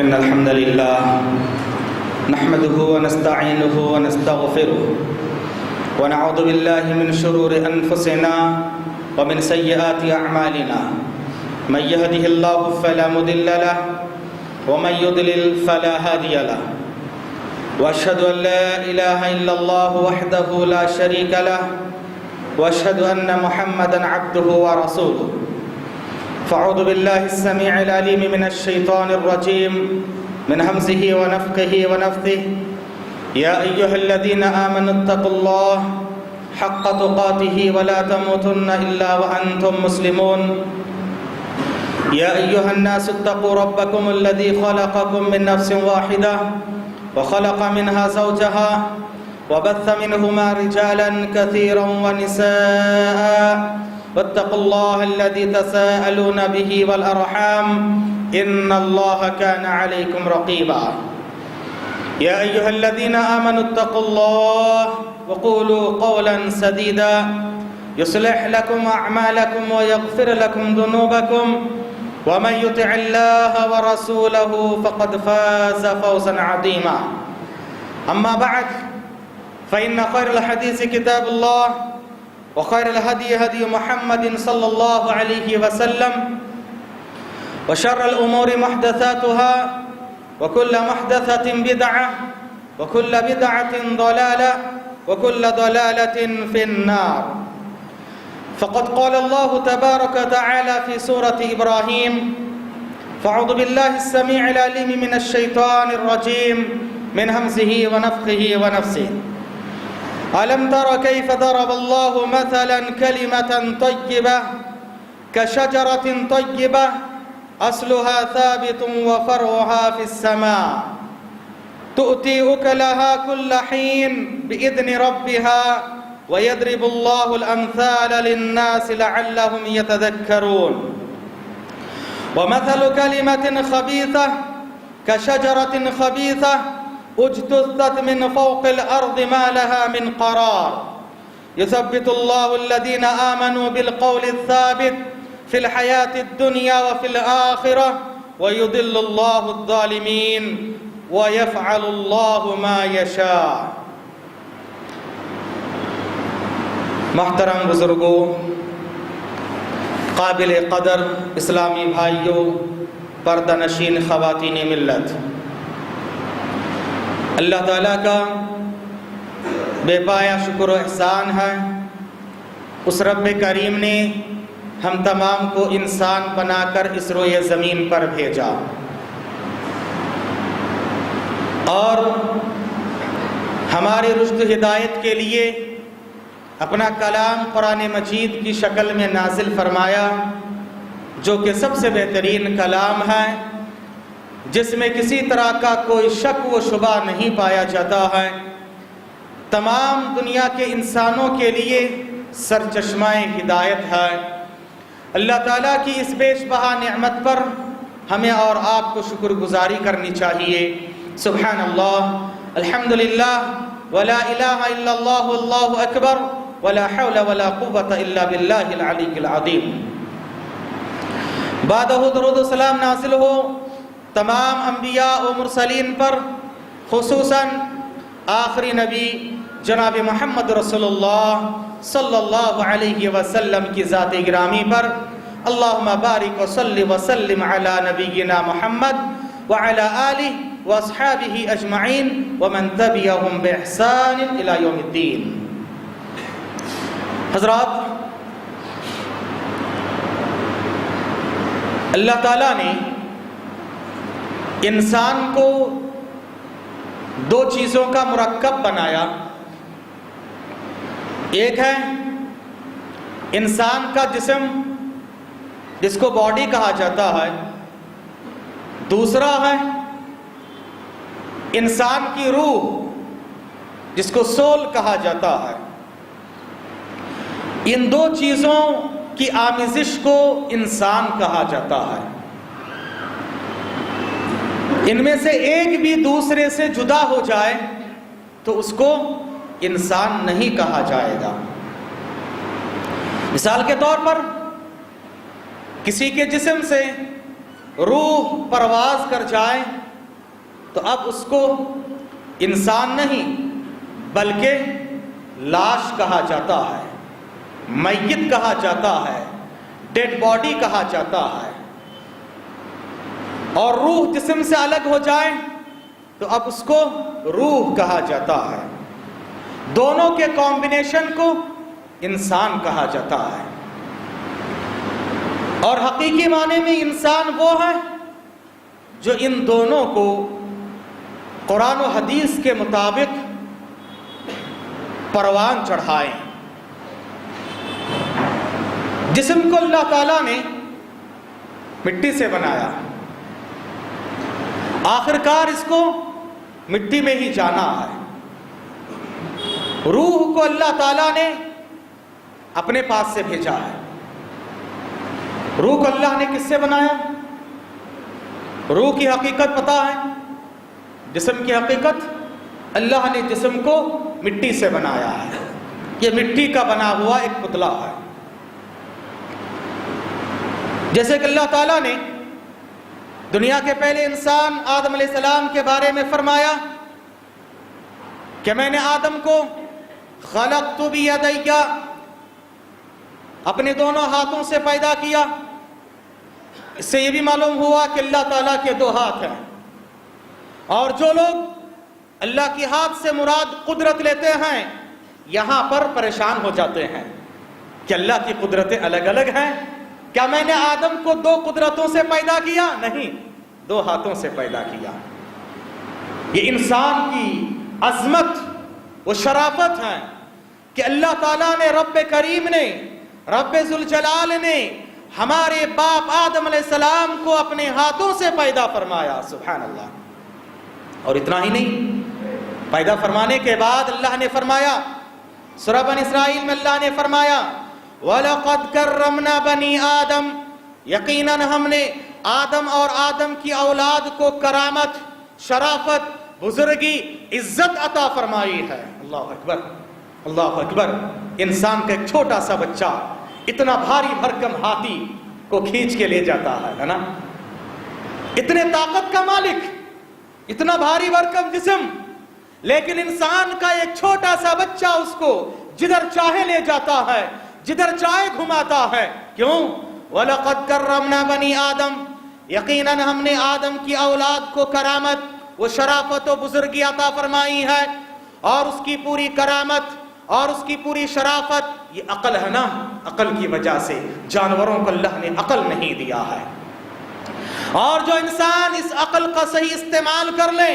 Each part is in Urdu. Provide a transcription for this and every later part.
إن الحمد لله نحمده ونستعينه ونستغفره ونعوذ بالله من شرور أنفسنا ومن سيئات أعمالنا من يهده الله فلا مضل له ومن يضلل فلا هادي له وأشهد أن لا إله إلا الله وحده لا شريك له وأشهد أن محمدًا عبده ورسوله فأعوذ بالله السميع العليم من الشيطان الرجيم من همزه ونفخه ونفثه يا أيها الذين آمنوا اتقوا الله حق تقاته ولا تموتن إلا وأنتم مسلمون يا أيها الناس اتقوا ربكم الذي خلقكم من نفس واحدة وخلق منها زوجها وبث منهما رجالا كثيرا ونساء واتقوا الله الذي تساءلون به والأرحام إن الله كان عليكم رقيبا يا أيها الذين آمنوا اتقوا الله وقولوا قولا سديدا يصلح لكم أعمالكم ويغفر لكم ذنوبكم ومن يطع الله ورسوله فقد فاز فوزا عظيما أما بعد فإن خير الحديث كتاب الله وخير الهدي هدي محمد صلى الله عليه وسلم وشر الأمور محدثاتها وكل محدثة بدعة وكل بدعة ضلالة وكل ضلالة في النار فقد قال الله تبارك وتعالى في سورة إبراهيم فأعوذ بالله السميع العليم من الشيطان الرجيم من همزه ونفخه ونفسه ألم تر كيف ضرب الله مثلا كلمة طيبة كشجرة طيبة أصلها ثابت وفرعها في السماء تؤتي أكلها كل حين بإذن ربها ويضرب الله الأمثال للناس لعلهم يتذكرون ومثل كلمة خبيثة كشجرة خبيثة اجتثت من فوق الأرض ما لها من قرار يثبت الله الذين آمنوا بالقول الثابت في الحياة الدنيا وفي الآخرة ويضل الله الظالمين ويفعل الله ما يشاء محترم بزرگوں، قابل قدر اسلامی بھائیوں، پردہ نشین خواتین ملت، اللہ تعالیٰ کا بے پایا شکر و احسان ہے۔ اس رب کریم نے ہم تمام کو انسان بنا کر اس روئے زمین پر بھیجا اور ہماری رشد ہدایت کے لیے اپنا کلام قرآن مجید کی شکل میں نازل فرمایا، جو کہ سب سے بہترین کلام ہے، جس میں کسی طرح کا کوئی شک و شبہ نہیں پایا جاتا ہے، تمام دنیا کے انسانوں کے لیے سرچشمہ ہدایت ہے۔ اللہ تعالیٰ کی اس بیش بہا نعمت پر ہمیں اور آپ کو شکر گزاری کرنی چاہیے۔ سبحان اللہ، الحمدللہ، ولا الہ الا اللہ، واللہ اکبر، ولا حول ولا قوة الا باللہ العلی العظیم۔ بعدہ درود و سلام نازل ہو تمام انبیاء و مرسلین پر، خصوصاً آخری نبی جناب محمد رسول اللہ صلی اللہ علیہ وسلم کی ذات گرامی پر۔ اللہم بارک وصلی وسلم علی نبینا محمد وعلی آلہ واصحابہ اجمعین ومن تبعہم بإحسان الی یوم الدین۔ حضرات، اللہ تعالیٰ نے انسان کو دو چیزوں کا مرکب بنایا۔ ایک ہے انسان کا جسم، جس کو باڈی کہا جاتا ہے، دوسرا ہے انسان کی روح، جس کو سول کہا جاتا ہے۔ ان دو چیزوں کی آمیزش کو انسان کہا جاتا ہے۔ ان میں سے ایک بھی دوسرے سے جدا ہو جائے تو اس کو انسان نہیں کہا جائے گا۔ مثال کے طور پر کسی کے جسم سے روح پرواز کر جائے تو اب اس کو انسان نہیں بلکہ لاش کہا جاتا ہے، میت کہا جاتا ہے، ڈیڈ باڈی کہا جاتا ہے۔ اور روح جسم سے الگ ہو جائے تو اب اس کو روح کہا جاتا ہے۔ دونوں کے کمبینیشن کو انسان کہا جاتا ہے۔ اور حقیقی معنی میں انسان وہ ہے جو ان دونوں کو قرآن و حدیث کے مطابق پروان چڑھائیں۔ جسم کو اللہ تعالیٰ نے مٹی سے بنایا، آخرکار اس کو مٹی میں ہی جانا ہے۔ روح کو اللہ تعالیٰ نے اپنے پاس سے بھیجا ہے۔ روح کو اللہ نے کس سے بنایا؟ روح کی حقیقت پتہ ہے؟ جسم کی حقیقت؟ اللہ نے جسم کو مٹی سے بنایا ہے۔ یہ مٹی کا بنا ہوا ایک پتلا ہے۔ جیسے کہ اللہ تعالیٰ نے دنیا کے پہلے انسان آدم علیہ السلام کے بارے میں فرمایا کہ میں نے آدم کو خلقت بیدی، اپنے دونوں ہاتھوں سے پیدا کیا۔ اس سے یہ بھی معلوم ہوا کہ اللہ تعالیٰ کے دو ہاتھ ہیں، اور جو لوگ اللہ کی ہاتھ سے مراد قدرت لیتے ہیں یہاں پر پریشان ہو جاتے ہیں کہ اللہ کی قدرتیں الگ الگ ہیں۔ کیا میں نے آدم کو دو قدرتوں سے پیدا کیا؟ نہیں، دو ہاتھوں سے پیدا کیا۔ یہ انسان کی عظمت و شرافت ہے کہ اللہ تعالیٰ نے، رب کریم نے، رب ذوالجلال نے ہمارے باپ آدم علیہ السلام کو اپنے ہاتھوں سے پیدا فرمایا۔ سبحان اللہ۔ اور اتنا ہی نہیں، پیدا فرمانے کے بعد اللہ نے فرمایا، سورہ بنی اسرائیل میں اللہ نے فرمایا وَلَقَدْ كَرَّمْنَا بَنِي آدم، یقیناً ہم نے آدم اور آدم کی اولاد کو کرامت، شرافت، بزرگی، عزت عطا فرمائی ہے۔ اللہ اکبر، اللہ اکبر۔ انسان کا ایک چھوٹا سا بچہ اتنا بھاری بھرکم ہاتھی کو کھینچ کے لے جاتا ہے نا، اتنے طاقت کا مالک، اتنا بھاری بھرکم جسم، لیکن انسان کا ایک چھوٹا سا بچہ اس کو جدھر چاہے لے جاتا ہے، جدھر چاہے گھماتا ہے۔ کیوں؟ وَلَقَدْ كَرَّمْنَا بَنِي آدم، یقیناً ہم نے آدم کی اولاد کو کرامت و شرافت و بزرگی عطا فرمائی ہے۔ اور اس کی پوری کرامت اور اس کی پوری شرافت، یہ عقل ہے نا، عقل کی وجہ سے۔ جانوروں کو اللہ نے عقل نہیں دیا ہے، اور جو انسان اس عقل کا صحیح استعمال کر لے،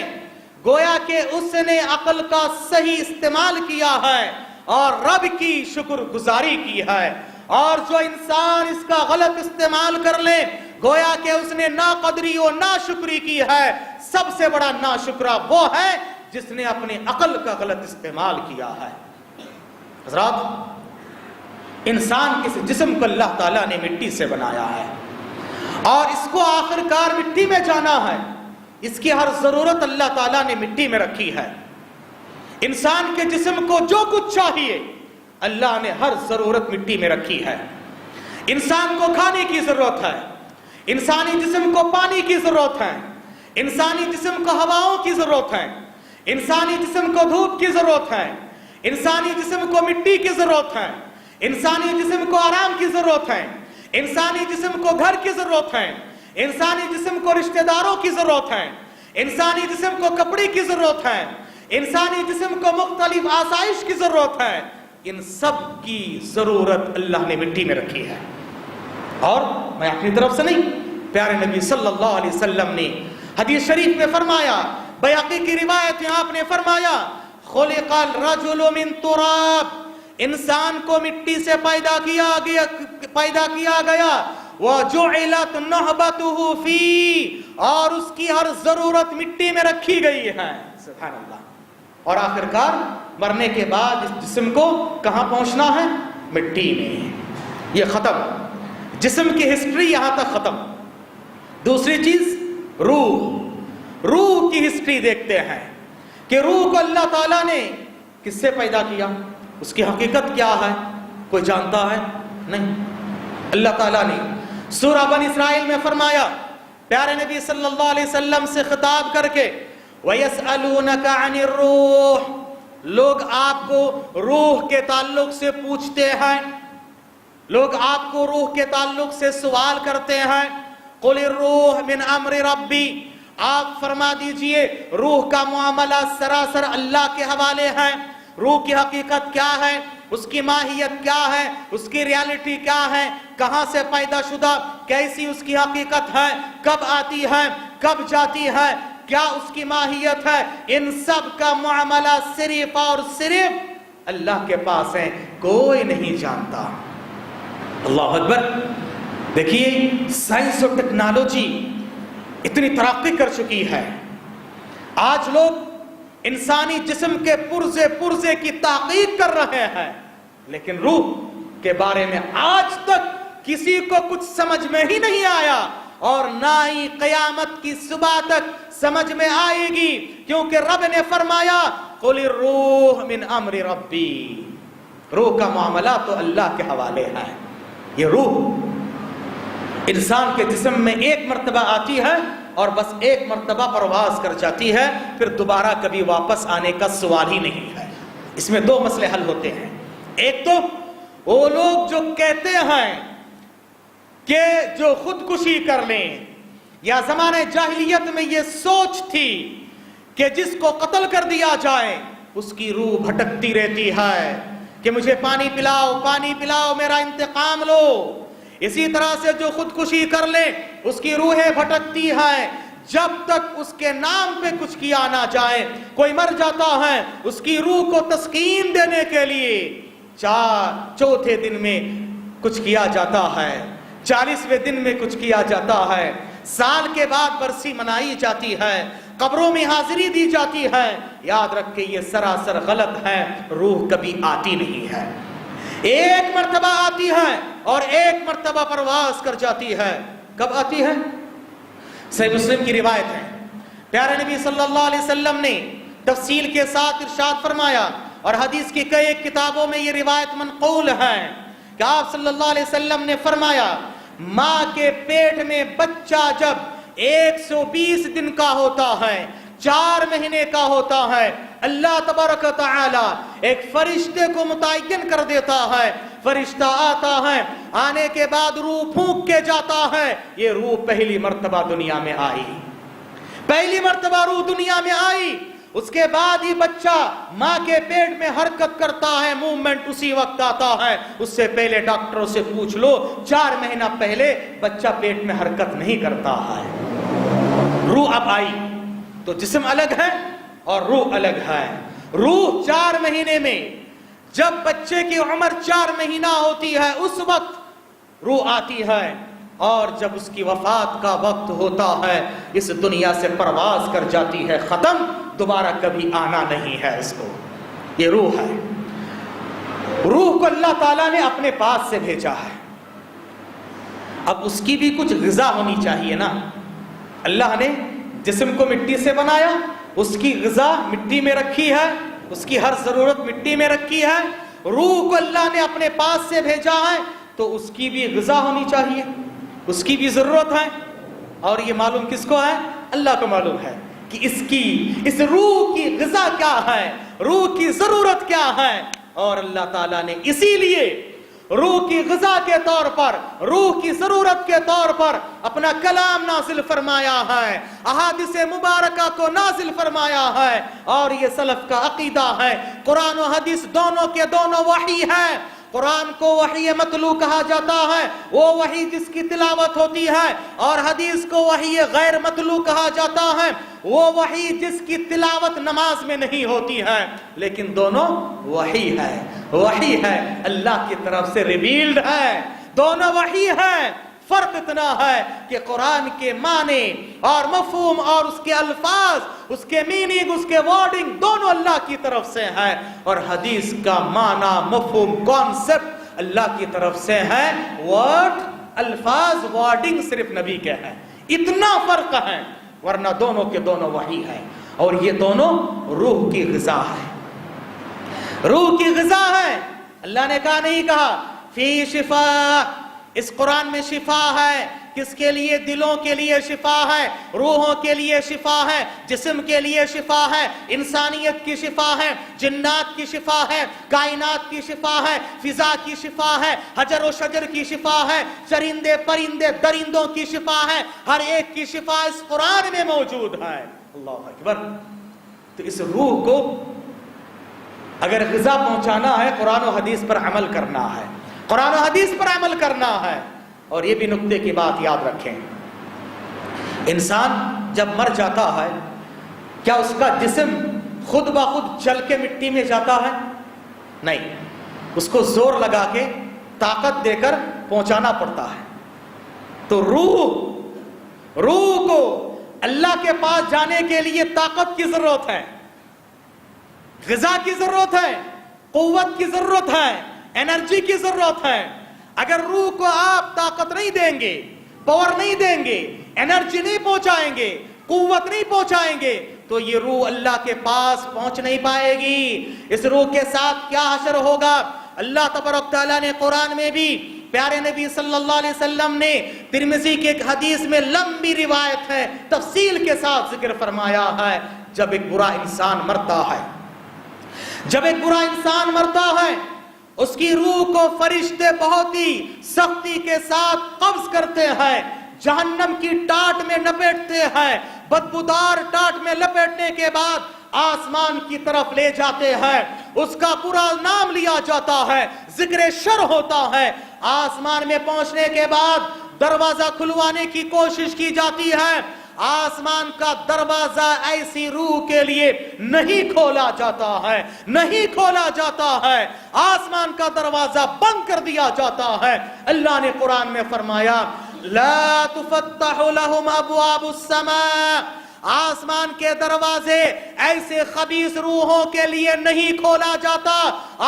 گویا کہ اس نے عقل کا صحیح استعمال کیا ہے اور رب کی شکر گزاری کی ہے۔ اور جو انسان اس کا غلط استعمال کر لے، گویا کہ اس نے ناقدری و ناشکری کی ہے۔ سب سے بڑا ناشکرا وہ ہے جس نے اپنے عقل کا غلط استعمال کیا ہے۔ حضرات، انسان کے جسم کو اللہ تعالیٰ نے مٹی سے بنایا ہے، اور اس کو آخرکار مٹی میں جانا ہے۔ اس کی ہر ضرورت اللہ تعالیٰ نے مٹی میں رکھی ہے۔ انسان کے جسم کو جو کچھ چاہیے اللہ نے ہر ضرورت مٹی میں رکھی ہے۔ انسان کو کھانے کی ضرورت ہے، انسانی جسم کو پانی کی ضرورت ہے، انسانی جسم کو ہواؤں کی ضرورت ہے، انسانی جسم کو دھوپ کی ضرورت ہے، انسانی جسم کو مٹی کی ضرورت ہے، انسانی جسم کو آرام کی ضرورت ہے، انسانی جسم کو گھر کی ضرورت ہے، انسانی جسم کو رشتہ داروں کی ضرورت ہے، انسانی جسم کو کپڑے کی ضرورت ہے، انسانی جسم کو مختلف آسائش کی ضرورت ہے۔ ان سب کی ضرورت اللہ نے مٹی میں رکھی ہے۔ اور میں اپنی طرف سے نہیں، پیارے نبی صلی اللہ علیہ وسلم نے حدیث شریف میں فرمایا، بیہقی کی روایت میں آپ نے فرمایا خلق الرجل من تراب، انسان کو مٹی سے پیدا کیا گیا، وجعلت نہبته فیہ، اور اس کی ہر ضرورت مٹی میں رکھی گئی ہے۔ سبحان اللہ۔ اور آخرکار مرنے کے بعد اس جسم کو کہاں پہنچنا ہے؟ مٹی میں۔ یہ ختم، جسم کی ہسٹری یہاں تک ختم۔ دوسری چیز، روح کی ہسٹری دیکھتے ہیں کہ روح کو اللہ تعالیٰ نے کس سے پیدا کیا، اس کی حقیقت کیا ہے؟ کوئی جانتا ہے؟ نہیں۔ اللہ تعالیٰ نے سورہ بنی اسرائیل میں فرمایا، پیارے نبی صلی اللہ علیہ وسلم سے خطاب کر کے، وَيَسْأَلُونَكَ عَنِ الرُّوحِ، لوگ آپ کو روح کے تعلق سے پوچھتے ہیں، لوگ آپ کو روح کے تعلق سے سوال کرتے ہیں۔ قُلِ الرُّوحُ مِنْ أَمْرِ رَبِّي، آپ فرما دیجئے روح کا معاملہ سراسر اللہ کے حوالے ہے۔ روح کی حقیقت کیا ہے، اس کی ماہیت کیا ہے، اس کی ریالٹی کیا ہے، کہاں سے پیدا شدہ، کیسی اس کی حقیقت ہے، کب آتی ہے، کب جاتی ہے، کیا اس کی ماہیت ہے، ان سب کا معاملہ صرف اور صرف اللہ کے پاس ہے، کوئی نہیں جانتا۔ اللہ اکبر۔ دیکھیے سائنس اور ٹیکنالوجی اتنی ترقی کر چکی ہے، آج لوگ انسانی جسم کے پرزے کی تحقیق کر رہے ہیں، لیکن روح کے بارے میں آج تک کسی کو کچھ سمجھ میں ہی نہیں آیا، اور نہ ہی قیامت کی صبح تک سمجھ میں آئے گی، کیونکہ رب نے فرمایا قُلِ الرُّوحُ مِنْ أَمْرِ رَبِّي، روح کا معاملہ تو اللہ کے حوالے ہے۔ یہ روح انسان کے جسم میں ایک مرتبہ آتی ہے اور بس ایک مرتبہ پرواز کر جاتی ہے، پھر دوبارہ کبھی واپس آنے کا سوال ہی نہیں ہے۔ اس میں دو مسئلے حل ہوتے ہیں۔ ایک تو وہ لوگ جو کہتے ہیں کہ جو خودکشی کر لیں، یا زمانے جاہلیت میں یہ سوچ تھی کہ جس کو قتل کر دیا جائے اس کی روح بھٹکتی رہتی ہے کہ مجھے پانی پلاؤ، پانی پلاؤ، میرا انتقام لو۔ اسی طرح سے جو خودکشی کر لے اس کی روحیں بھٹکتی ہے جب تک اس کے نام پہ کچھ کیا نہ جائے۔ کوئی مر جاتا ہے، اس کی روح کو تسکین دینے کے لیے چوتھے دن میں کچھ کیا جاتا ہے، 40ویں دن میں کچھ کیا جاتا ہے، سال کے بعد برسی منائی جاتی ہے، قبروں میں حاضری دی جاتی ہے۔ یاد رکھ کے یہ سراسر غلط ہے، روح کبھی آتی نہیں ہے، ایک مرتبہ آتی ہے اور ایک مرتبہ پرواز کر جاتی ہے۔ کب آتی ہے؟ صحیح مسلم کی روایت ہے، پیارے نبی صلی اللہ علیہ وسلم نے تفصیل کے ساتھ ارشاد فرمایا، اور حدیث کی کئی کتابوں میں یہ روایت منقول ہے کہ آپ صلی اللہ علیہ وسلم نے فرمایا ماں کے پیٹ میں بچہ جب 120 دن کا ہوتا ہے، 4 مہینے کا ہوتا ہے، اللہ تبارک و تعالی ایک فرشتے کو متعین کر دیتا ہے، فرشتہ آتا ہے، آنے کے بعد روح پھونک کے جاتا ہے۔ یہ روح پہلی مرتبہ دنیا میں آئی، پہلی مرتبہ روح دنیا میں آئی، اس کے بعد ہی بچہ ماں کے پیٹ میں حرکت کرتا ہے، موومنٹ اسی وقت آتا ہے۔ اس سے پہلے ڈاکٹروں سے پوچھ لو، 4 مہینہ پہلے بچہ پیٹ میں حرکت نہیں کرتا ہے۔ روح اب آئی تو جسم الگ ہے اور روح الگ ہے۔ روح 4 مہینے میں، جب بچے کی عمر 4 مہینہ ہوتی ہے اس وقت روح آتی ہے، اور جب اس کی وفات کا وقت ہوتا ہے اس دنیا سے پرواز کر جاتی ہے، ختم، دوبارہ کبھی آنا نہیں ہے اس کو۔ یہ روح ہے۔ روح کو اللہ تعالیٰ نے اپنے پاس سے بھیجا ہے، اب اس کی بھی کچھ غذا ہونی چاہیے نا۔ اللہ نے جسم کو مٹی سے بنایا، اس کی غذا مٹی میں رکھی ہے، اس کی ہر ضرورت مٹی میں رکھی ہے۔ روح کو اللہ نے اپنے پاس سے بھیجا ہے تو اس کی بھی غذا ہونی چاہیے، اس کی بھی ضرورت ہے، اور یہ معلوم کس کو ہے؟ اللہ کو معلوم ہے کہ اس روح کی غذا کیا ہے، روح کی ضرورت کیا ہے۔ اور اللہ تعالیٰ نے اسی لیے روح کی غذا کے طور پر، روح کی ضرورت کے طور پر اپنا کلام نازل فرمایا ہے، احادیث مبارکہ کو نازل فرمایا ہے، اور یہ سلف کا عقیدہ ہے قرآن و حدیث دونوں کے دونوں وحی ہے۔ قرآن کو وحی مطلوع کہا جاتا ہے، وہ وحی جس کی تلاوت ہوتی ہے، اور حدیث کو وحی غیر مطلوع کہا جاتا ہے، وہ وحی جس کی تلاوت نماز میں نہیں ہوتی ہے، لیکن دونوں وحی ہے، وحی ہے، اللہ کی طرف سے ریویلڈ ہے، دونوں وحی ہے۔ فرق اتنا ہے کہ قرآن کے معنی اور مفہوم اور اس کے الفاظ، اس کے میننگ، اس کے وارڈنگ دونوں اللہ کی طرف سے ہے، اور حدیث کا معنی، مفہوم، کانسیپٹ اللہ کی طرف سے ہے، ورڈ، الفاظ، وارڈنگ صرف نبی کے ہیں۔ اتنا فرق ہے، ورنہ دونوں کے دونوں وحی ہے، اور یہ دونوں روح کی غذا ہے، روح کی غذا ہے۔ اللہ نے کہا نہیں کہا فی شفا، اس قرآن میں شفا ہے، کس کے لیے؟ دلوں کے لیے شفا ہے، روحوں کے لیے شفا ہے، جسم کے لیے شفا ہے، انسانیت کی شفا ہے، جنات کی شفا ہے، کائنات کی شفا ہے، فضا کی شفا ہے، حجر و شجر کی شفا ہے، چرندے پرندے درندوں کی شفا ہے، ہر ایک کی شفا اس قرآن میں موجود ہے۔ اللہ اکبر۔ تو اس روح کو اگر غذا پہنچانا ہے، قرآن و حدیث پر عمل کرنا ہے، قرآن و حدیث پر عمل کرنا ہے۔ اور یہ بھی نقطے کی بات یاد رکھیں، انسان جب مر جاتا ہے کیا اس کا جسم خود بخود چل کے مٹی میں جاتا ہے؟ نہیں، اس کو زور لگا کے طاقت دے کر پہنچانا پڑتا ہے۔ تو روح کو اللہ کے پاس جانے کے لیے طاقت کی ضرورت ہے، غذا کی ضرورت ہے، قوت کی ضرورت ہے، انرجی کی ضرورت ہے۔ اگر روح کو آپ طاقت نہیں دیں گے، پاور نہیں دیں گے، انرجی نہیں پہنچائیں گے، قوت نہیں پہنچائیں گے، تو یہ روح اللہ کے پاس پہنچ نہیں پائے گی۔ اس روح کے ساتھ کیا حشر ہوگا؟ اللہ تبارک تعالیٰ نے قرآن میں بھی، پیارے نبی صلی اللہ علیہ وسلم نے ترمذی کے ایک حدیث میں لمبی روایت ہے، تفصیل کے ساتھ ذکر فرمایا ہے، جب ایک برا انسان مرتا ہے، جب ایک برا انسان مرتا ہے، اس کی روح کو فرشتے بہت ہی سختی کے ساتھ قبض کرتے ہیں، جہنم کی ٹاٹ میں لپیٹتے ہیں، بدبودار ٹاٹ میں لپیٹنے کے بعد آسمان کی طرف لے جاتے ہیں، اس کا پورا نام لیا جاتا ہے، ذکر شر ہوتا ہے۔ آسمان میں پہنچنے کے بعد دروازہ کھلوانے کی کوشش کی جاتی ہے، آسمان کا دروازہ ایسی روح کے لیے نہیں کھولا جاتا ہے، نہیں کھولا جاتا ہے، آسمان کا دروازہ بند کر دیا جاتا ہے۔ اللہ نے قرآن میں فرمایا لا تفتح لهم ابواب السماء، آسمان کے دروازے ایسے خبیث روحوں کے لیے نہیں کھولا جاتا،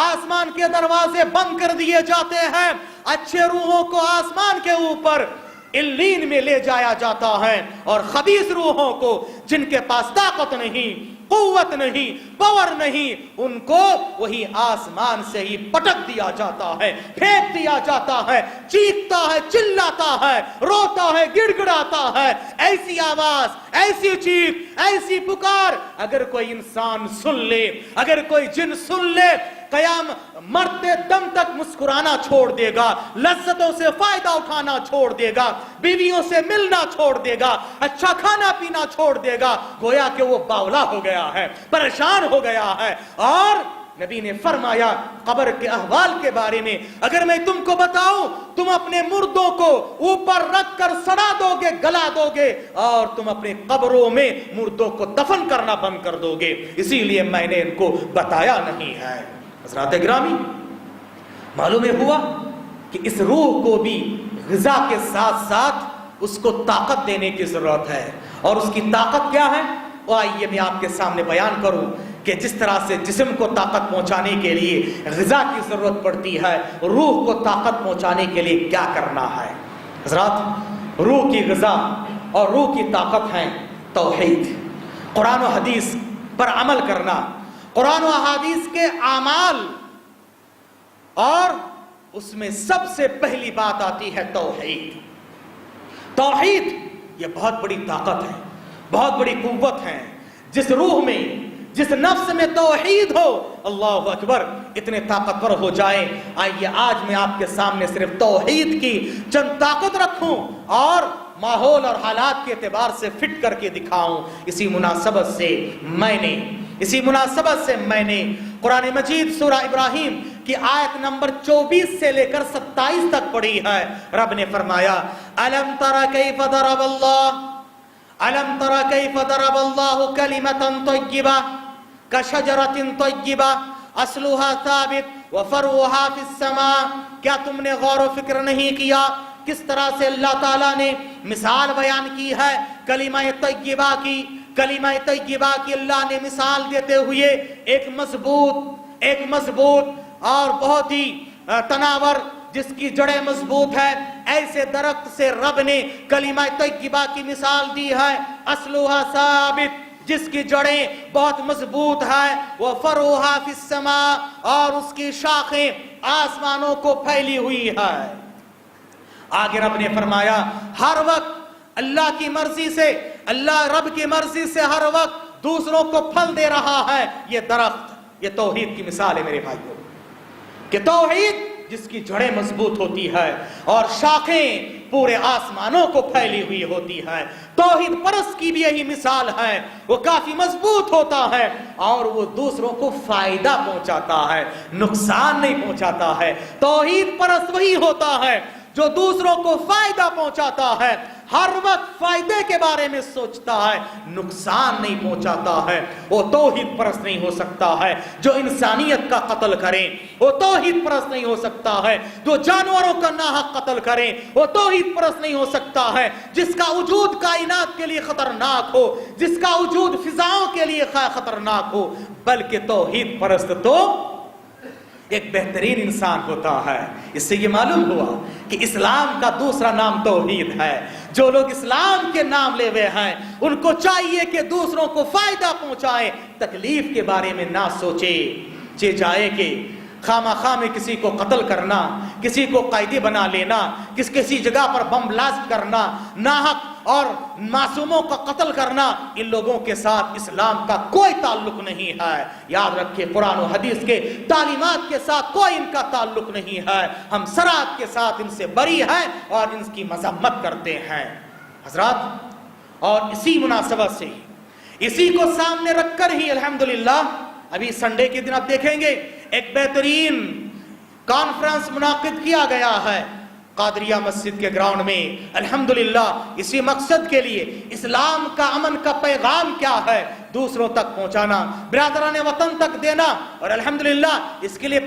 آسمان کے دروازے بند کر دیے جاتے ہیں، اچھے روحوں کو آسمان کے اوپر علین میں لے جایا جاتا ہے، اور خبیث روحوں کو جن کے پاس طاقت نہیں، قوت نہیں، پاور نہیں، ان کو وہی آسمان سے ہی پٹک دیا جاتا ہے، پھینک دیا جاتا ہے، چیختا ہے، چلاتا ہے، روتا ہے، گڑ گڑاتا ہے، ایسی آواز، ایسی چیخ، ایسی پکار اگر کوئی انسان سن لے، اگر کوئی جن سن لے، قیام مرتے دم تک مسکرانا چھوڑ دے گا، لذتوں سے فائدہ اٹھانا چھوڑ دے گا، بیویوں سے ملنا چھوڑ دے گا، اچھا کھانا پینا چھوڑ دے گا، گویا کہ وہ باولا ہو گیا ہے، پریشان ہو گیا ہے۔ اور نبی نے فرمایا قبر کے احوال کے بارے میں، اگر میں تم کو بتاؤں تم اپنے مردوں کو اوپر رکھ کر سڑا دو گے، گلا دو گے، اور تم اپنے قبروں میں مردوں کو دفن کرنا بند کر دو گے، اسی لیے میں نے ان کو بتایا نہیں ہے۔ حضرات گرامی، معلوم ہوا کہ اس روح کو بھی غذا کے ساتھ ساتھ اس کو طاقت دینے کی ضرورت ہے، اور اس کی طاقت کیا ہے وہ آئیے میں آپ کے سامنے بیان کروں کہ جس طرح سے جسم کو طاقت پہنچانے کے لیے غذا کی ضرورت پڑتی ہے، روح کو طاقت پہنچانے کے لیے کیا کرنا ہے۔ حضرات، روح کی غذا اور روح کی طاقت ہے توحید، قرآن و حدیث پر عمل کرنا، قرآن و حدیث کے اعمال، اور اس میں سب سے پہلی بات آتی ہے توحید۔ توحید یہ بہت بڑی طاقت ہے، بہت بڑی قوت ہے۔ جس روح میں، جس نفس میں توحید ہو، اللہ اکبر، اتنے طاقتور ہو جائیں۔ آئیے آج میں آپ کے سامنے صرف توحید کی چند طاقت رکھوں اور ماحول اور حالات کے اعتبار سے فٹ کر کے دکھاؤں۔ اسی مناسبت سے میں نے قرآن مجید سورہ ابراہیم کی آیت نمبر 24 سے لے کر 27 تک پڑھی ہے۔ رب نے فرمایا أَلَمْ تَرَ كَيْفَ ضَرَبَ اللَّهُ كَلِمَةً طَيِّبَةً كَشَجَرَةٍ طَيِّبَةٍ أَصْلُهَا ثَابِتٌ وَفَرْعُهَا فِي السَّمَاءِ۔ کیا تم نے غور و فکر نہیں کیا کس طرح سے اللہ تعالیٰ نے مثال بیان کی ہے کلمہ طیبہ کی؟ کلمہ طیبہ کی اللہ نے مثال دیتے ہوئے ایک مضبوط اور بہت ہی تناور، جس کی جڑیں مضبوط ہے، ایسے درخت سے رب نے کلمہ طیبہ کی مثال دی ہے۔ اصلها ثابت، جس کی جڑیں بہت مضبوط ہے، وفرعها فی السماء، اور اس کی شاخیں آسمانوں کو پھیلی ہوئی ہے۔ آگے رب نے فرمایا ہر وقت اللہ کی مرضی سے، اللہ رب کی مرضی سے ہر وقت دوسروں کو پھل دے رہا ہے یہ درخت۔ یہ توحید کی مثال ہے میرے بھائیوں، کہ توحید جس کی جڑیں مضبوط ہوتی ہے اور شاخیں پورے آسمانوں کو پھیلی ہوئی ہوتی ہے، توحید پرست کی بھی یہی مثال ہے، وہ کافی مضبوط ہوتا ہے اور وہ دوسروں کو فائدہ پہنچاتا ہے، نقصان نہیں پہنچاتا ہے۔ توحید پرست وہی ہوتا ہے جو دوسروں کو فائدہ پہنچاتا ہے، ہر وقت فائدے کے بارے میں سوچتا ہے، نقصان نہیں پہنچاتا ہے۔ وہ توحید پرست نہیں ہو سکتا ہے جو انسانیت کا قتل کریں، وہ توحید پرست نہیں ہو سکتا ہے جو جانوروں کا ناحق قتل کریں، وہ توحید پرست نہیں ہو سکتا ہے جس کا وجود کائنات کے لیے خطرناک ہو، جس کا وجود فضاؤں کے لیے خطرناک ہو، بلکہ توحید پرست تو ایک بہترین انسان ہوتا ہے۔ اس سے یہ معلوم ہوا کہ اسلام کا دوسرا نام توحید ہے۔ جو لوگ اسلام کے نام لے ہوئے ہیں ان کو چاہیے کہ دوسروں کو فائدہ پہنچائے، تکلیف کے بارے میں نہ سوچے۔ جائے کہ خواہ خواہ میں کسی کو قتل کرنا، کسی کو قیدی بنا لینا، کسی جگہ پر بم بلاسٹ کرنا، ناحق اور معصوموں کا قتل کرنا، ان لوگوں کے ساتھ اسلام کا کوئی تعلق نہیں ہے۔ یاد رکھیں، قرآن و حدیث کے تعلیمات کے ساتھ کوئی ان کا تعلق نہیں ہے۔ ہم سرات کے ساتھ ان سے بری ہیں اور ان کی مذمت کرتے ہیں حضرات۔ اور اسی مناسبت سے، اسی کو سامنے رکھ کر ہی الحمدللہ ابھی سنڈے کے دن آپ دیکھیں گے ایک بہترین کانفرنس منعقد کیا گیا ہے قادریہ مسجد کے گراؤنڈ میں، الحمدللہ اسی مقصد کے لیے، اسلام کا امن کا پیغام کیا ہے دوسروں تک پہنچانا، برادران وطن تک دینا، اور الحمدللہ اس کے لیے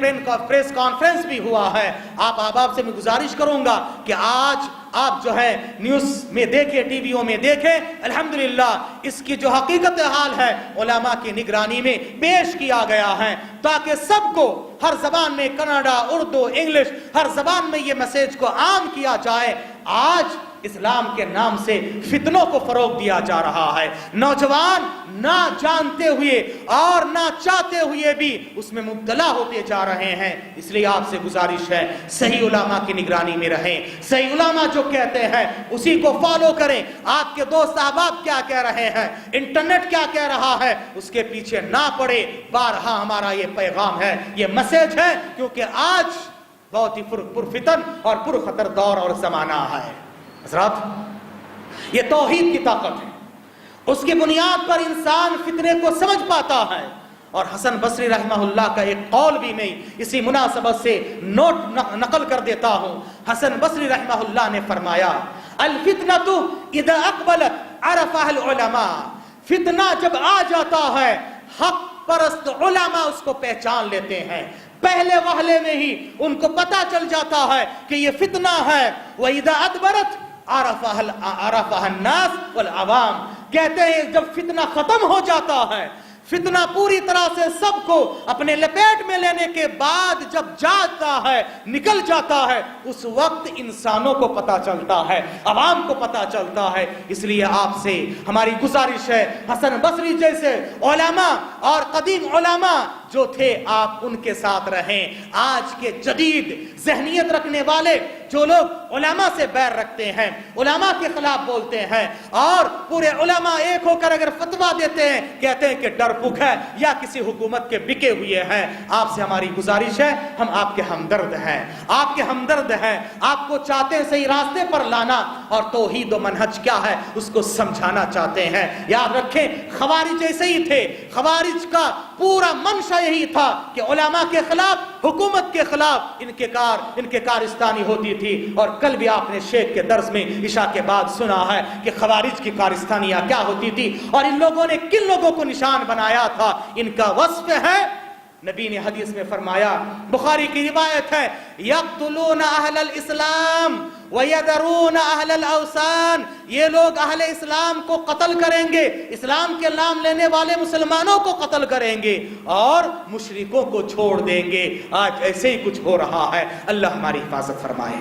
پریس کانفرنس بھی ہوا ہے۔ آپ احباب سے میں گزارش کروں گا کہ آج آپ جو ہے نیوز میں دیکھیں، ٹی ویوں میں دیکھیں، الحمدللہ اس کی جو حقیقت حال ہے علماء کی نگرانی میں پیش کیا گیا ہے، تاکہ سب کو ہر زبان میں، کناڈا، اردو، انگلش، ہر زبان میں یہ میسج کو عام کیا جائے۔ آج اسلام کے نام سے فتنوں کو فروغ دیا جا رہا ہے، نوجوان نہ جانتے ہوئے اور نہ چاہتے ہوئے بھی اس میں مبتلا ہوتے جا رہے ہیں۔ اس لیے آپ سے گزارش ہے صحیح علماء کی نگرانی میں رہیں، صحیح علماء جو کہتے ہیں اسی کو فالو کریں۔ آپ کے دوست احباب کیا کہہ رہے ہیں، انٹرنیٹ کیا کہہ رہا ہے، اس کے پیچھے نہ پڑے۔ بارہا ہمارا یہ پیغام ہے، یہ میسج ہے، کیونکہ آج بہت ہی پرفتن اور پرخطر دور اور زمانہ ہے حضرات۔ یہ توحید کی طاقت ہے، اس کی بنیاد پر انسان فتنے کو سمجھ پاتا ہے۔ اور حسن بصری رحمہ اللہ کا ایک قول بھی میں اسی مناسبت سے نقل کر دیتا ہوں۔ حسن بصری رحمہ اللہ نے فرمایا، الفتنۃ اذا اقبلت عرفها العلماء، فتنہ جب آ جاتا ہے حق پرست علماء اس کو پہچان لیتے ہیں، پہلے وہلے میں ہی ان کو پتا چل جاتا ہے کہ یہ فتنہ ہے۔ وَإِذَا أَدْبَرَتْ عَرَفَهَا النَّاسُ وَالْعَوَامُ، کہتے ہیں جب فتنہ ختم ہو جاتا ہے، فتنہ پوری طرح سے سب کو اپنے لپیٹ میں لینے کے بعد جب جاتا ہے، نکل جاتا ہے، اس وقت انسانوں کو پتا چلتا ہے، عوام کو پتا چلتا ہے۔ اس لیے آپ سے ہماری گزارش ہے، حسن بصری جیسے علماء اور قدیم علماء جو تھے آپ ان کے ساتھ رہیں۔ آج کے جدید ذہنیت رکھنے والے جو لوگ علماء سے بیر رکھتے ہیں، علماء کے خلاف بولتے ہیں اور پورے علماء ایک ہو کر اگر فتویٰ دیتے ہیں، کہتے ہیں کہ ڈرپوک ہے یا کسی حکومت کے بکے ہوئے ہیں، آپ سے ہماری گزارش ہے، ہم آپ کے ہمدرد ہیں، آپ کے ہمدرد ہیں، آپ کو چاہتے ہیں صحیح راستے پر لانا اور توحید و منہج کیا ہے اس کو سمجھانا چاہتے ہیں۔ یاد رکھیں خوارج ایسے ہی تھے، خوارج کا پورا منشا یہی تھا کہ علماء کے خلاف، حکومت کے خلاف ان کے کارستانی ہوتی تھی۔ اور کل بھی آپ نے شیخ کے درس میں عشاء کے بعد سنا ہے کہ خوارج کی کارستانیاں کیا ہوتی تھی اور ان لوگوں نے کن لوگوں کو نشان بنایا تھا۔ ان کا وصف ہے، نبی نے حدیث میں فرمایا، بخاری کی روایت ہے، یقتلون اہل الاسلام ویذرون اہل الاوثان، یہ لوگ اہل اسلام کو قتل کریں گے، اسلام کے نام لینے والے مسلمانوں کو قتل کریں گے اور مشرکوں کو چھوڑ دیں گے۔ آج ایسے ہی کچھ ہو رہا ہے، اللہ ہماری حفاظت فرمائے۔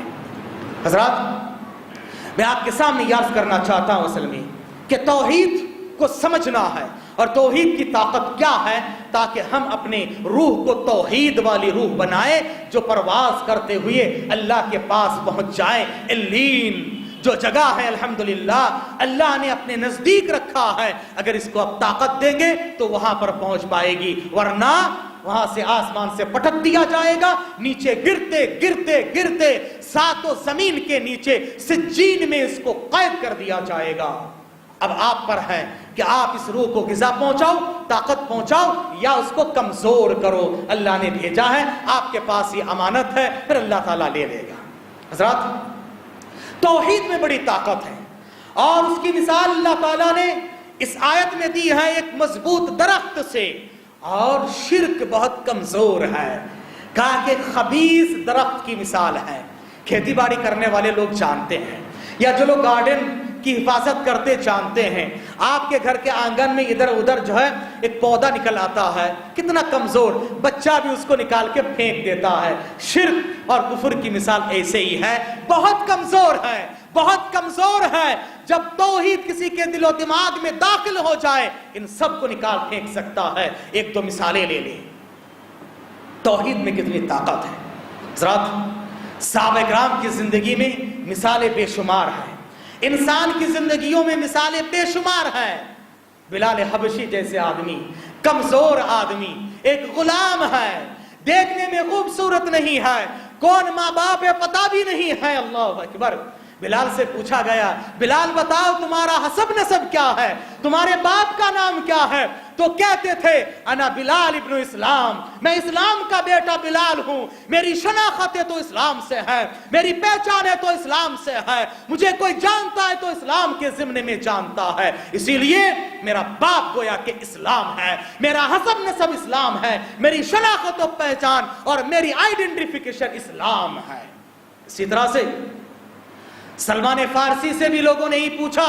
حضرات، میں آپ کے سامنے عرض کرنا چاہتا ہوں اصل میں کہ توحید کو سمجھنا ہے اور توحید کی طاقت کیا ہے؟ تاکہ ہم اپنے روح کو توحید والی روح بنائیں جو پرواز کرتے ہوئے اللہ کے پاس پہنچ جائے۔ علیین جو جگہ ہے الحمدللہ اللہ نے اپنے نزدیک رکھا ہے، اگر اس کو اب طاقت دیں گے تو وہاں پر پہنچ پائے گی، ورنہ وہاں سے آسمان سے پٹک دیا جائے گا، نیچے گرتے گرتے گرتے ساتوں زمین کے نیچے سجین میں اس کو قید کر دیا جائے گا۔ اب آپ پر ہے کہ آپ اس روح کو غذا پہنچاؤ، طاقت پہنچاؤ، یا اس کو کمزور کرو۔ اللہ نے بھیجا ہے، آپ کے پاس یہ امانت ہے، پھر اللہ تعالیٰ لے لے گا۔ حضرات، توحید میں بڑی طاقت ہے، اور اس کی مثال اللہ تعالیٰ نے اس آیت میں دی ہے ایک مضبوط درخت سے، اور شرک بہت کمزور ہے۔ کہا کہ خبیث درخت کی مثال ہے۔ کھیتی باڑی کرنے والے لوگ جانتے ہیں، یا جو لوگ گارڈن کی حفاظت کرتے جانتے ہیں، آپ کے گھر کے آنگن میں ادھر ادھر جو ہے ایک پودا نکل آتا ہے، کتنا کمزور، بچہ بھی اس کو نکال کے پھینک دیتا ہے۔ شرک اور کفر کی مثال ایسے ہی ہے، بہت کمزور ہے، بہت کمزور ہے۔ جب توحید کسی کے دل و دماغ میں داخل ہو جائے ان سب کو نکال پھینک سکتا ہے۔ ایک دو مثالیں لے لیں، توحید میں کتنی طاقت ہے۔ حضرات، صحابہ کرام کی زندگی میں مثالیں بے شمار ہیں، انسان کی زندگیوں میں مثالیں بے شمار ہیں۔ بلال حبشی جیسے آدمی، کمزور آدمی، ایک غلام ہے، دیکھنے میں خوبصورت نہیں ہے، کون ماں باپ ہے پتہ بھی نہیں ہے۔ اللہ اکبر۔ بلال سے پوچھا گیا، بلال بتاؤ تمہارا حسب نسب کیا ہے، تمہارے باپ کا نام کیا ہے؟ تو کہتے تھے انا بلال ابن اسلام، میں اسلام کا بیٹا بلال ہوں، میری شناخت ہے تو اسلام سے ہے، میری پہچان ہے تو اسلام سے ہے، مجھے کوئی جانتا ہے تو اسلام کے ضمن میں جانتا ہے، اسی لیے میرا باپ گویا کہ اسلام ہے، میرا حسب نسب اسلام ہے، میری شناخت و پہچان اور میری آئیڈینٹیفیکیشن اسلام ہے۔ اسی طرح سے سلمان فارسی سے بھی لوگوں نے ہی پوچھا،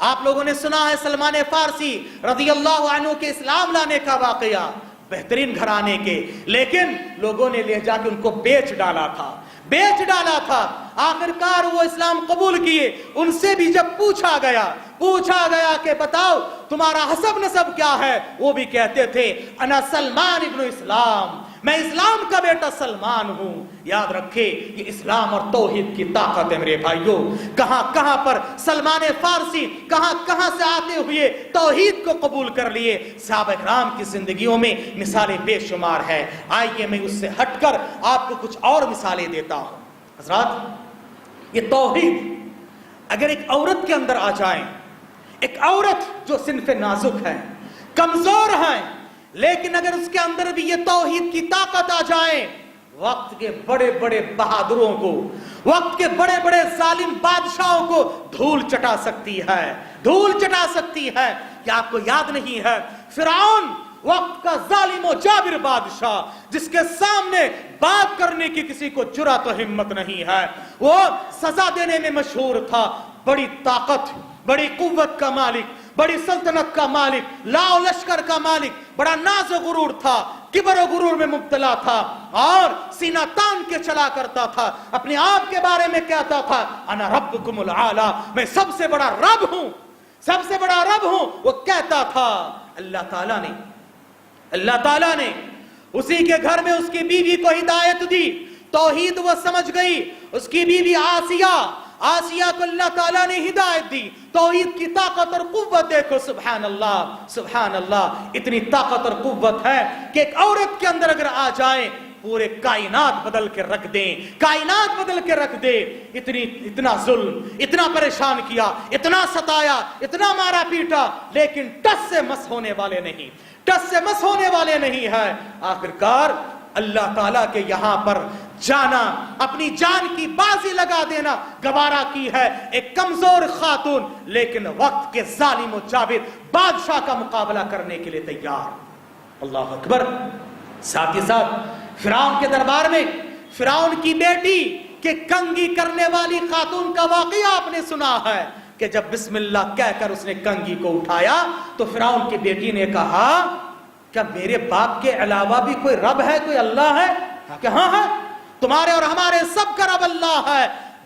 آپ لوگوں نے سنا ہے سلمان فارسی رضی اللہ عنہ کے اسلام لانے کا واقعہ، بہترین گھرانے کے، لیکن لوگوں نے لے جا کے ان کو بیچ ڈالا تھا، آخرکار وہ اسلام قبول کیے۔ ان سے بھی جب پوچھا گیا کہ بتاؤ تمہارا حسب نسب کیا ہے، وہ بھی کہتے تھے انا سلمان ابن اسلام، میں اسلام کا بیٹا سلمان ہوں۔ یاد رکھے یہ اسلام اور توحید کی طاقت ہے میرے بھائیوں۔ کہاں کہاں پر سلمان فارسی کہاں سے آتے ہوئے توحید کو قبول کر لیے۔ صحابہ کرام کی زندگیوں میں مثالیں بے شمار ہے۔ آئیے میں اس سے ہٹ کر آپ کو کچھ اور مثالیں دیتا ہوں۔ حضرات، یہ توحید اگر ایک عورت کے اندر آ جائیں، ایک عورت جو صنف نازک ہے، کمزور ہے، لیکن اگر اس کے اندر بھی یہ توحید کی طاقت آ جائے، وقت کے بڑے بڑے بہادروں کو، وقت کے بڑے بڑے ظالم بادشاہوں کو دھول چٹا سکتی ہے۔ کیا آپ کو یاد نہیں ہے فرعون وقت کا ظالم و جابر بادشاہ، جس کے سامنے بات کرنے کی کسی کو جرأت و ہمت نہیں ہے، وہ سزا دینے میں مشہور تھا، بڑی طاقت، بڑی قوت کا مالک، بڑی سلطنت کا مالک، لاؤ لشکر کا مالک، بڑا ناز و غرور تھا، کبر و غرور میں مبتلا تھا، اور سینہ تان کے چلا کرتا تھا، اپنے آپ کے بارے میں کہتا تھا انا ربکم العالی، میں سب سے بڑا رب ہوں، وہ کہتا تھا۔ اللہ تعالیٰ نے اسی کے گھر میں اس کی بیوی کو ہدایت دی، توحید وہ سمجھ گئی، اس کی بیوی آسیہ کو اللہ تعالیٰ نے ہدایت دی، توحید کی طاقت اور قوت دیکھو، سبحان اللہ، اتنی طاقت اور قوت ہے کہ ایک عورت کے اندر اگر آ جائے پورے کائنات بدل کے رکھ دے۔ اتنا ظلم، اتنا پریشان کیا، اتنا ستایا، اتنا مارا پیٹا، لیکن ٹس سے مس ہونے والے نہیں ہے۔ آخرکار اللہ تعالیٰ کے یہاں پر جانا، اپنی جان کی بازی لگا دینا گوارا کی ہے ایک کمزور خاتون، لیکن وقت کے ظالم و جابر بادشاہ کا مقابلہ کرنے کے لیے تیار۔ اللہ اکبر۔ ساتھ ہی ساتھ فرعون کے دربار میں فرعون کی بیٹی کے کنگھی کرنے والی خاتون کا واقعہ آپ نے سنا ہے کہ جب بسم اللہ کہہ کر اس نے کنگھی کو اٹھایا تو فرعون کی بیٹی نے کہا کیا میرے باپ کے علاوہ بھی کوئی رب ہے، کوئی اللہ ہے؟ کہ ہاں ہے، تمہارے اور ہمارے سب کا رب اللہ ہے۔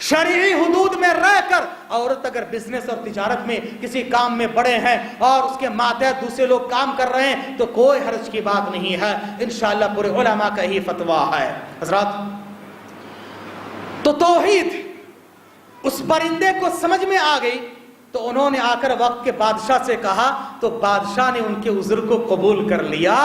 شرعی حدود میں رہ کر عورت اگر بزنس اور تجارت میں کسی کام میں بڑے ہیں اور اس کے ماتحت دوسرے لوگ کام کر رہے ہیں تو کوئی حرج کی بات نہیں ہے، انشاءاللہ پورے علماء کا ہی فتویٰ ہے۔ حضرات، تو توحید اس پرندے کو سمجھ میں آ گئی تو انہوں نے آ کر وقت کے بادشاہ سے کہا، تو بادشاہ نے ان کے عذر کو قبول کر لیا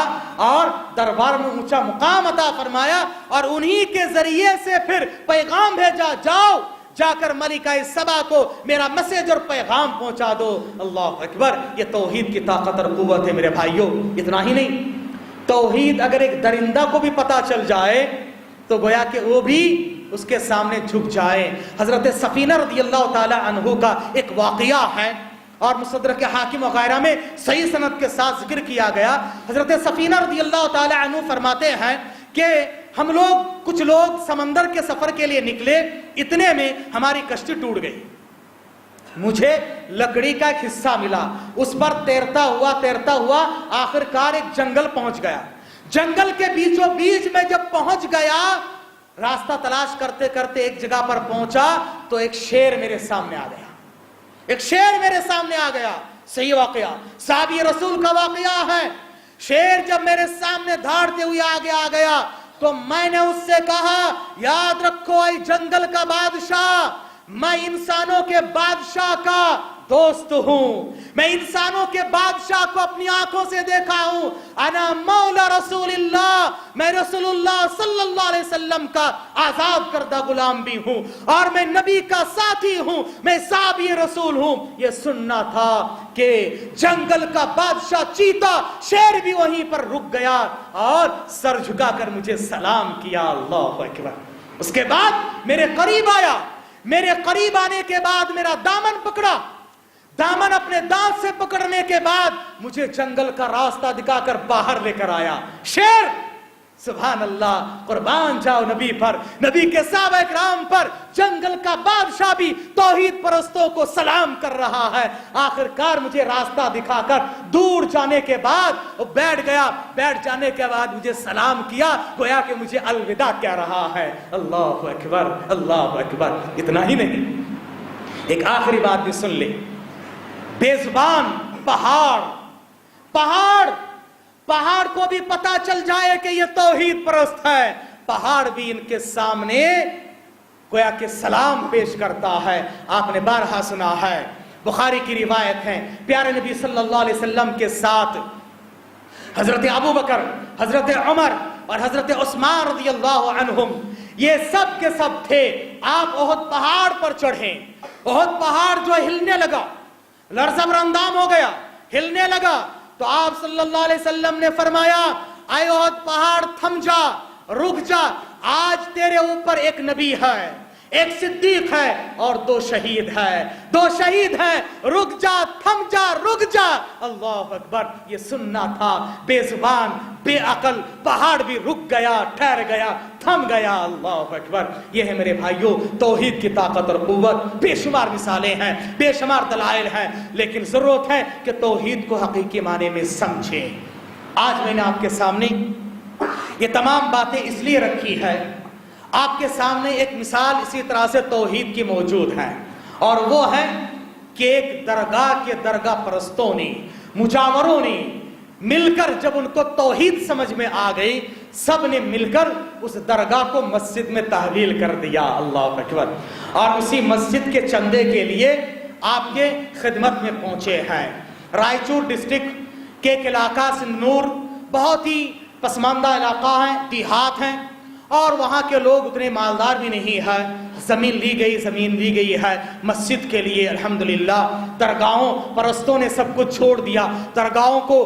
اور دربار میں اونچا مقام عطا فرمایا، اور انہی کے ذریعے سے پھر پیغام بھیجا، جاؤ جا کر ملکہ سبا کو میرا میسج اور پیغام پہنچا دو۔ اللہ اکبر، یہ توحید کی طاقت اور قوت ہے میرے بھائیوں۔ اتنا ہی نہیں، توحید اگر ایک درندہ کو بھی پتا چل جائے تو گویا کہ وہ بھی اس کے سامنے جھک جائے۔ حضرت سفینہ رضی اللہ تعالی عنہ کا ایک واقعہ ہے اور مستدرک حاکم وغیرہ میں صحیح سند کے ساتھ ذکر کیا گیا۔ حضرت سفینہ رضی اللہ تعالی عنہ فرماتے ہیں کہ ہم لوگ کچھ لوگ سمندر کے سفر کے لیے نکلے، اتنے میں ہماری کشتی ٹوٹ گئی۔ مجھے لکڑی کا ایک حصہ ملا، اس پر تیرتا ہوا آخر کار ایک جنگل پہنچ گیا۔ جنگل کے بیچوں بیچ میں جب پہنچ گیا، راستہ تلاش کرتے کرتے ایک جگہ پر پہنچا تو ایک شیر میرے سامنے آ گیا، ایک شیر میرے سامنے آ گیا۔ صحیح واقعہ، صحابی رسول کا واقعہ ہے۔ شیر جب میرے سامنے دھاڑتے ہوئے آگے آ گیا تو میں نے اس سے کہا، یاد رکھو اے جنگل کا بادشاہ، میں انسانوں کے بادشاہ کا دوست ہوں، میں انسانوں کے بادشاہ کو اپنی آنکھوں سے دیکھا ہوں۔ انا مولا رسول اللہ، میں رسول اللہ صلی اللہ علیہ وسلم کا آزاد کردہ غلام بھی ہوں، اور میں نبی کا ساتھی ہوں، میں صحابی رسول ہوں۔ یہ سننا تھا کہ جنگل کا بادشاہ چیتا شیر بھی وہیں پر رک گیا اور سر جھکا کر مجھے سلام کیا۔ اللہ اکبر۔ اس کے بعد میرے قریب آیا، میرے قریب آنے کے بعد میرا دامن پکڑا، دامن اپنے دانت سے پکڑنے کے بعد مجھے جنگل کا راستہ دکھا کر باہر لے کر آیا۔ شیر، سبحان اللہ، قربان جاؤ نبی پر، نبی کے صحابہ کرام پر۔ جنگل کا بادشاہ بھی توحید پرستوں کو سلام کر رہا ہے۔ آخر کار مجھے راستہ دکھا کر دور جانے کے بعد بیٹھ گیا، بیٹھ جانے کے بعد مجھے سلام کیا، گویا کہ مجھے الوداع کہہ رہا ہے۔ اللہ اکبر، اللہ اکبر۔ اتنا ہی نہیں، ایک آخری بات بھی سن لیں۔ بے زبان پہاڑ کو بھی پتا چل جائے کہ یہ توحید پرست ہے، پہاڑ بھی ان کے سامنے گویا کہ سلام پیش کرتا ہے۔ آپ نے بارہا سنا ہے، بخاری کی روایت ہے، پیارے نبی صلی اللہ علیہ وسلم کے ساتھ حضرت ابو بکر، حضرت عمر اور حضرت عثمان رضی اللہ عنہم، یہ سب کے سب تھے۔ آپ احد پہاڑ پر چڑھے، احد پہاڑ جو ہلنے لگا، لرزہ براندام ہو گیا، ہلنے لگا، تو آپ صلی اللہ علیہ وسلم نے فرمایا، اے احد پہاڑ تھم جا، رک جا، آج تیرے اوپر ایک نبی ہے، ایک صدیق ہے اور دو شہید ہیں، رک جا، تھم جا، رک جا۔ اللہ اکبر۔ یہ سننا تھا، بے زبان بے عقل پہاڑ بھی رک گیا، ٹھہر گیا، تھم گیا۔ اللہ اکبر۔ یہ ہے میرے بھائیوں توحید کی طاقت اور قوت۔ بے شمار مثالیں ہیں، بے شمار دلائل ہیں، لیکن ضرورت ہے کہ توحید کو حقیقی معنی میں سمجھیں۔ آج میں نے آپ کے سامنے یہ تمام باتیں اس لیے رکھی ہے، آپ کے سامنے ایک مثال اسی طرح سے توحید کی موجود ہے، اور وہ ہے کہ ایک درگاہ کے درگاہ پرستوں نے، مجاوروں نے مل کر جب ان کو توحید سمجھ میں آ گئی، سب نے مل کر اس درگاہ کو مسجد میں تحویل کر دیا۔ اللہ اکبر۔ اور اسی مسجد کے چندے کے لیے آپ کے خدمت میں پہنچے ہیں۔ رائچور ڈسٹرکٹ کے ایک علاقہ سنور بہت ہی پسماندہ علاقہ ہے، دیہات ہیں، اور وہاں کے لوگ اتنے مالدار بھی نہیں ہے۔ زمین لی گئی ہے مسجد کے لیے۔ الحمدللہ درگاہوں پرستوں نے سب کچھ چھوڑ دیا، درگاہوں کو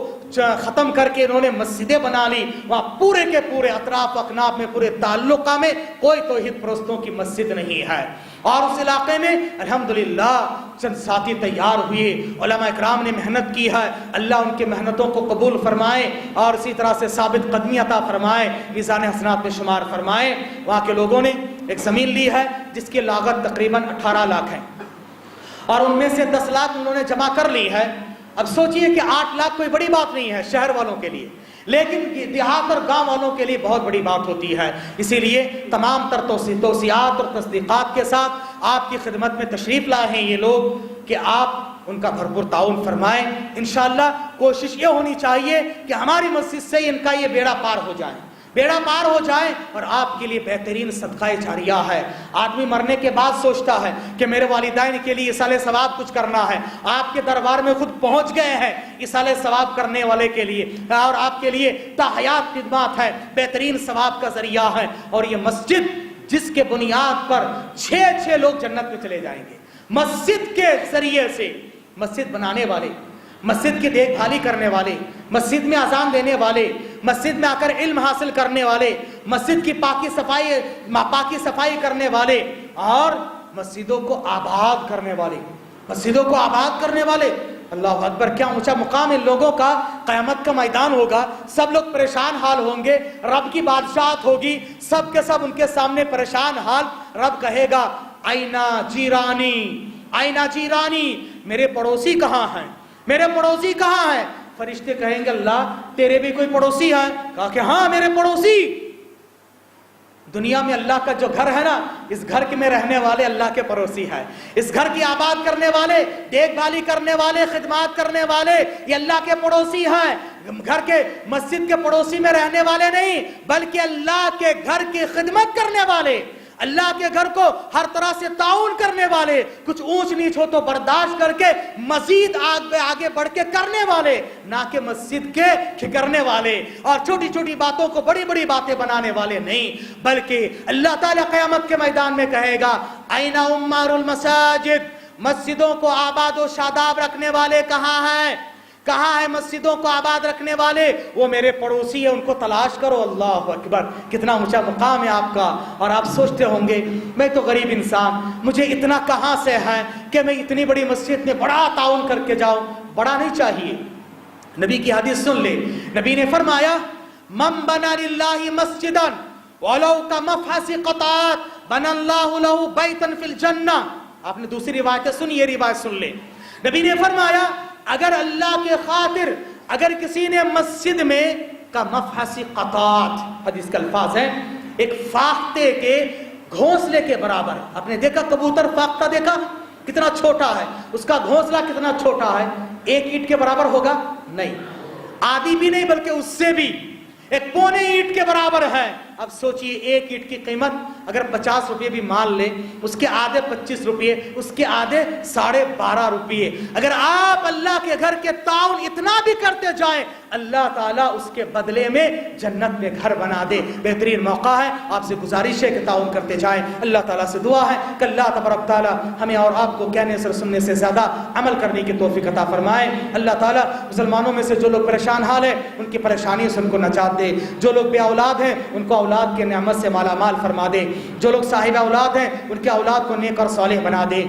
ختم کر کے انہوں نے مسجدیں بنا لی۔ وہاں پورے کے پورے اطراف اکناف میں، پورے تعلقہ میں کوئی توحید پرستوں کی مسجد نہیں ہے۔ اور اس علاقے میں الحمدللہ چند ساتھی تیار ہوئے، علماء اکرام نے محنت کی ہے، اللہ ان کے محنتوں کو قبول فرمائے اور اسی طرح سے ثابت قدمی عطا فرمائے، میزان حسنات میں شمار فرمائے۔ وہاں کے لوگوں نے ایک زمین لی ہے جس کی لاگت تقریباً 18 لاکھ ہے، اور ان میں سے 10 لاکھ انہوں نے جمع کر لی ہے۔ اب سوچئے کہ 8 لاکھ کوئی بڑی بات نہیں ہے شہر والوں کے لیے، لیکن دیہات اور گاؤں والوں کے لیے بہت بڑی بات ہوتی ہے۔ اسی لیے تمام تر توصیات اور تصدیقات کے ساتھ آپ کی خدمت میں تشریف لائے ہیں یہ لوگ کہ آپ ان کا بھرپور تعاون فرمائیں۔ انشاءاللہ کوشش یہ ہونی چاہیے کہ ہماری مسجد سے ان کا یہ بیڑا پار ہو جائے اور آپ کے لیے بہترین صدقہ جاریہ ہے۔ آدمی مرنے کے بعد سوچتا ہے کہ میرے والدین کے لیے ایصال ثواب کچھ کرنا ہے، آپ کے دربار میں خود پہنچ گئے ہیں ایصال ثواب کرنے والے کے لیے، اور آپ کے لیے تاحیات خدمات ہے، بہترین ثواب کا ذریعہ ہے۔ اور یہ مسجد جس کے بنیاد پر 6 لوگ جنت میں چلے جائیں گے، مسجد کے ذریعے سے، مسجد بنانے والے، مسجد کی دیکھ بھالی کرنے والے، مسجد میں اذان دینے والے، مسجد میں آ کر علم حاصل کرنے والے، مسجد کی پاکی صفائی کرنے والے، اور مسجدوں کو آباد کرنے والے، اللہ اکبر، کیا اونچا مقام ان لوگوں کا۔ قیامت کا میدان ہوگا، سب لوگ پریشان حال ہوں گے، رب کی بادشاہت ہوگی، سب کے سب ان کے سامنے پریشان حال۔ رب کہے گا اینا جیرانی، میرے پڑوسی کہاں ہیں؟ فرشتے کہیں گے اللہ تیرے بھی کوئی پڑوسی ہے؟ کہا کہ ہاں میرے پڑوسی۔ دنیا میں اللہ کا جو گھر ہے نا، اس گھر میں رہنے والے اللہ کے پڑوسی ہیں، اس گھر کی آباد کرنے والے، دیکھ بھالی کرنے والے، خدمات کرنے والے، یہ اللہ کے پڑوسی ہیں۔ گھر کے مسجد کے پڑوسی میں رہنے والے نہیں، بلکہ اللہ کے گھر کی خدمت کرنے والے، اللہ کے گھر کو ہر طرح سے تعاون کرنے والے، کچھ اونچ نیچ ہو تو برداشت کر کے مزید آگے بڑھ کے کرنے والے، نہ کہ مسجد کے ٹھکرنے والے اور چھوٹی چھوٹی باتوں کو بڑی بڑی باتیں بنانے والے نہیں، بلکہ اللہ تعالیٰ قیامت کے میدان میں کہے گا این عمار المساجد، مسجدوں کو آباد و شاداب رکھنے والے کہاں ہیں مسجدوں کو آباد رکھنے والے؟ وہ میرے پڑوسی ہیں، ان کو تلاش کرو۔ اللہ اکبر، کتنا اونچا مقام ہے آپ کا۔ اور آپ سوچتے ہوں گے میں تو غریب انسان، مجھے اتنا کہاں سے ہے کہ میں اتنی بڑی مسجد میں بڑا تعاون کر کے جاؤں؟ بڑا نہیں چاہیے۔ نبی کی حدیث سن لے، نبی نے فرمایا من بنا للہ مسجدا ولو کمفحص قطعات بنا اللہ لہ بیتا فی الجنہ۔ آپ نے دوسری روایت سن، یہ روایت سن لے، نبی نے فرمایا اگر اللہ کے خاطر اگر کسی نے مسجد میں کا مفحص قطعات، حدیث کا الفاظ ہے ایک فاختے کے گھونسلے کے برابر۔ آپ نے دیکھا کبوتر فاختہ دیکھا کتنا چھوٹا ہے، اس کا گھونسلہ کتنا چھوٹا ہے، 1 اینٹ کے برابر ہوگا؟ نہیں، آدھی بھی نہیں، بلکہ اس سے بھی 1 پونے اینٹ کے برابر ہے۔ اب سوچئے 1 اینٹ کی قیمت اگر 50 روپے بھی مان لے، اس کے آدھے 25 روپے، اس کے آدھے 12.5 روپے۔ اگر آپ اللہ کے گھر کے تعاون اتنا بھی کرتے جائیں، اللہ تعالیٰ اس کے بدلے میں جنت میں گھر بنا دے۔ بہترین موقع ہے، آپ سے گزارش ہے کہ تعاون کرتے جائیں۔ اللہ تعالیٰ سے دعا ہے کہ اللہ تبارک تعالیٰ ہمیں اور آپ کو کہنے سے سننے سے زیادہ عمل کرنے کی توفیق عطا فرمائے۔ اللہ تعالیٰ مسلمانوں میں سے جو لوگ پریشان حال ہیں ان کی پریشانیوں سے ان کو نجات دے، جو لوگ بے اولاد ہیں ان کو اولاد کے نعمت سے مالا مال فرما دے، جو لوگ صاحب اولاد ہیں ان کے اولاد کو نیک اور صالح بنا دے۔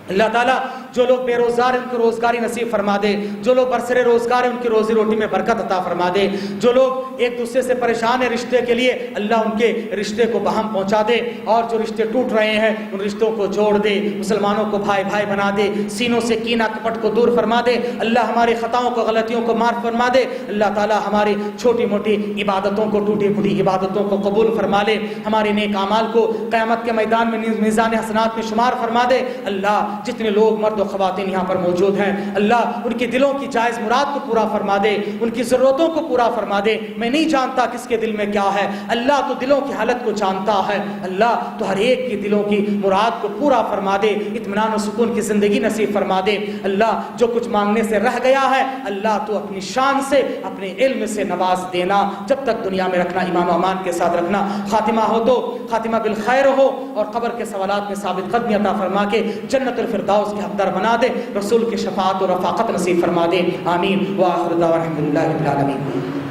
اللہ تعالیٰ جو لوگ بے روزگار ہیں ان کو روزگاری نصیب فرما دے، جو لوگ برسر روزگار ہیں ان کی روزی روٹی میں برکت عطا فرما دے، جو لوگ ایک دوسرے سے پریشان ہیں رشتے کے لیے، اللہ ان کے رشتے کو بہم پہنچا دے، اور جو رشتے ٹوٹ رہے ہیں ان رشتوں کو جوڑ دے، مسلمانوں کو بھائی بھائی بنا دے، سینوں سے کینہ کپٹ کو دور فرما دے، اللہ ہماری خطاؤں کو غلطیوں کو معاف فرما دے، اللہ تعالیٰ ہماری چھوٹی موٹی عبادتوں کو ٹوٹی پھوٹی عبادتوں کو قبول فرما لے، ہمارے نیک اعمال کو قیامت کے میدان میں میزان حسنات میں شمار فرما دے۔ اللہ جتنے لوگ مرد و خواتین یہاں پر موجود ہیں، اللہ ان کے دلوں کی جائز مراد کو پورا فرما دے، ان کی ضرورتوں کو پورا فرما دے۔ میں نہیں جانتا کس کے دل میں کیا ہے، اللہ تو دلوں کی حالت کو جانتا ہے، اللہ تو ہر ایک کی دلوں کی مراد کو پورا فرما دے، اطمینان و سکون کی زندگی نصیب فرما دے۔ اللہ جو کچھ مانگنے سے رہ گیا ہے اللہ تو اپنی شان سے اپنے علم سے نواز دینا، جب تک دنیا میں رکھنا، ایمان و امان کے ساتھ رکھنا، خاتمہ ہو تو خاتمہ بالخیر ہو، اور قبر کے سوالات میں ثابت قدمی عطا فرما کے جنت الفردوس کے حقدار بنا دے، رسول کی شفاعت و رفاقت نصیب فرما دے، آمین۔ وآخر دعوانا الحمدللہ رب العالمین۔